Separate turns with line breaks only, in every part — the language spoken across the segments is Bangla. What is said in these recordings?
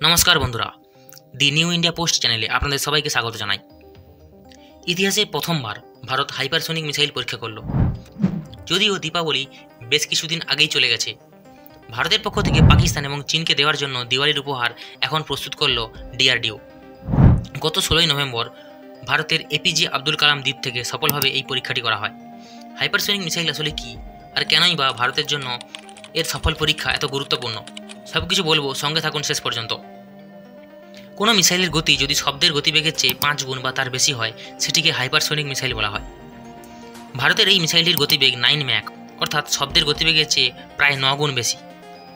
নমস্কার বন্ধুরা, দি নিউ ইন্ডিয়া পোস্ট চ্যানেলে আপনাদের সবাইকে স্বাগত জানাই। ইতিহাসে প্রথমবার ভারত হাইপারসোনিক মিসাইল পরীক্ষা করল। যদিও দীপাবলি বেশ কিছুদিন আগেই চলে গেছে, ভারতের পক্ষ থেকে পাকিস্তান এবং চীনকে দেওয়ার জন্য দিওয়ালির উপহার এখন প্রস্তুত করল ডিআরডিও। গত 16ই নভেম্বর ভারতের এপিজে আব্দুল কালাম দ্বীপ থেকে সফলভাবে এই পরীক্ষাটি করা হয়। হাইপারসোনিক মিসাইল আসলে কী, আর কেনই বা ভারতের জন্য এর সফল পরীক্ষা এত গুরুত্বপূর্ণ, সব কিছু বলবো, সঙ্গে থাকুন শেষ পর্যন্ত। কোনো মিসাইলের গতি যদি শব্দের গতিবেগের চেয়ে 5 গুণ বা তার বেশি হয়, সেটিকে হাইপারসোনিক মিসাইল বলা হয়। ভারতের এই মিসাইলটির গতিবেগ 9 ম্যাক, অর্থাৎ শব্দের গতিবেগের চেয়ে প্রায় 9 গুণ বেশি,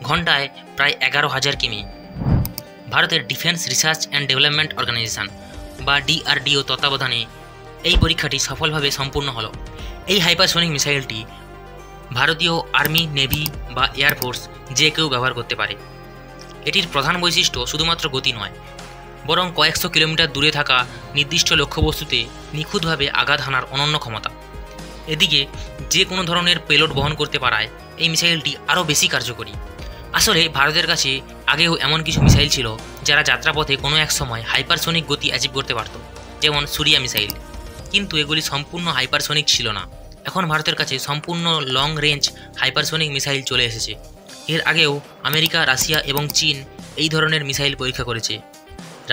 ঘন্টায় প্রায় 11,000 কিমি। ভারতের defence research and development organisation বা ডিআরডিও তত্ত্বাবধানে এই পরীক্ষাটি সফলভাবে সম্পূর্ণ হলো। এই হাইপারসোনিক মিসাইলটি ভারতীয় আর্মি, নেভি বা এয়ারফোর্স যে কেউ ব্যবহার করতে পারে। এটির প্রধান বৈশিষ্ট্য শুধুমাত্র গতি নয়, বরং কয়েকশো কিলোমিটার দূরে থাকা নির্দিষ্ট লক্ষ্যবস্তুতে নিখুঁতভাবে আঘাত হানার অনন্য ক্ষমতা। এদিকে যে কোনো ধরনের পেলোড বহন করতে পারায় এই মিসাইলটি আরও বেশি কার্যকরী। আসলে ভারতের কাছে আগেও এমন কিছু মিসাইল ছিল যারা যাত্রাপথে কোনো এক সময় হাইপারসোনিক গতি অ্যাচিভ করতে পারত, যেমন সুরিয়া মিসাইল, কিন্তু এগুলি সম্পূর্ণ হাইপারসোনিক ছিল না। এখন ভারতের কাছে সম্পূর্ণ লং রেঞ্জ হাইপারসোনিক মিসাইল চলে এসেছে। এর আগেও আমেরিকা, রাশিয়া এবং চীন এই ধরনের মিসাইল পরীক্ষা করেছে।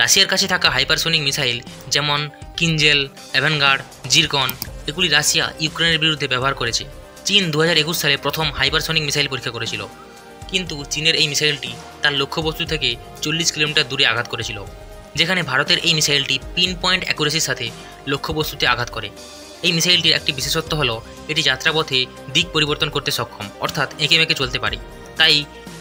রাশিয়ার কাছে থাকা হাইপারসোনিক মিসাইল যেমন কিনজেল, অ্যাভেনগার্ড, জিরকন, এগুলি রাশিয়া ইউক্রেনের বিরুদ্ধে ব্যবহার করেছে। চীন 2021 সালে প্রথম হাইপারসোনিক মিসাইল পরীক্ষা করেছিল, কিন্তু চীনের এই মিসাইলটি তার লক্ষ্যবস্তু থেকে 40 কিলোমিটার দূরে আঘাত করেছিল, যেখানে ভারতের এই মিসাইলটি পিন পয়েন্ট অ্যাকুরেসির সাথে লক্ষ্যবস্তুতে আঘাত করে। এই মিসাইলটির একটি বিশেষত্ব হলো এটি যাত্রাপথে দিক পরিবর্তন করতে সক্ষম, অর্থাৎ এঁকে মেঁকে চলতে পারে। তাই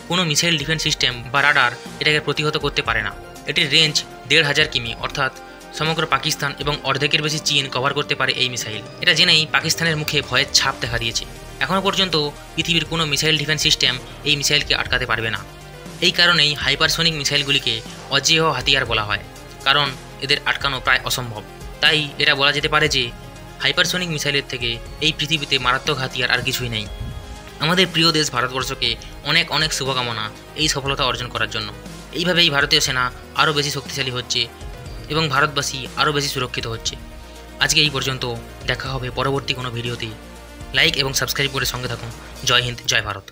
কোনো মিসাইল ডিফেন্স সিস্টেম বা রাডার এটাকে প্রতিহত করতে পারে না। এটির রেঞ্জ 1,500 কিমি, অর্থাৎ সমগ্র পাকিস্তান এবং অর্ধেকের বেশি চীন কভার করতে পারে এই মিসাইল। এটা জেনেই পাকিস্তানের মুখে ভয়ের ছাপ দেখা দিয়েছে। এখনও পর্যন্ত পৃথিবীর কোনো মিসাইল ডিফেন্স সিস্টেম এই মিসাইলকে আটকাতে পারবে না। এই কারণেই হাইপারসোনিক মিসাইলগুলিকে অজেয় হাতিয়ার বলা হয়, কারণ এদের আটকানো প্রায় অসম্ভব। তাই এটা বলা যেতে পারে যে হাইপারসোনিক মিসাইলের থেকে এই পৃথিবীতে মারাত্মক হাতিয়ার আর কিছুই নেই। আমাদের প্রিয় দেশ ভারতবর্ষকে অনেক অনেক শুভকামনা এই সফলতা অর্জন করার জন্য। এইভাবেই ভারতীয় সেনা আরও বেশি শক্তিশালী হচ্ছে এবং ভারতবাসী আরও বেশি সুরক্ষিত হচ্ছে। আজকে এই পর্যন্ত, দেখা হবে পরবর্তী কোনো ভিডিওতে। লাইক এবং সাবস্ক্রাইব করে সঙ্গে থাকুন। জয় হিন্দ, জয় ভারত।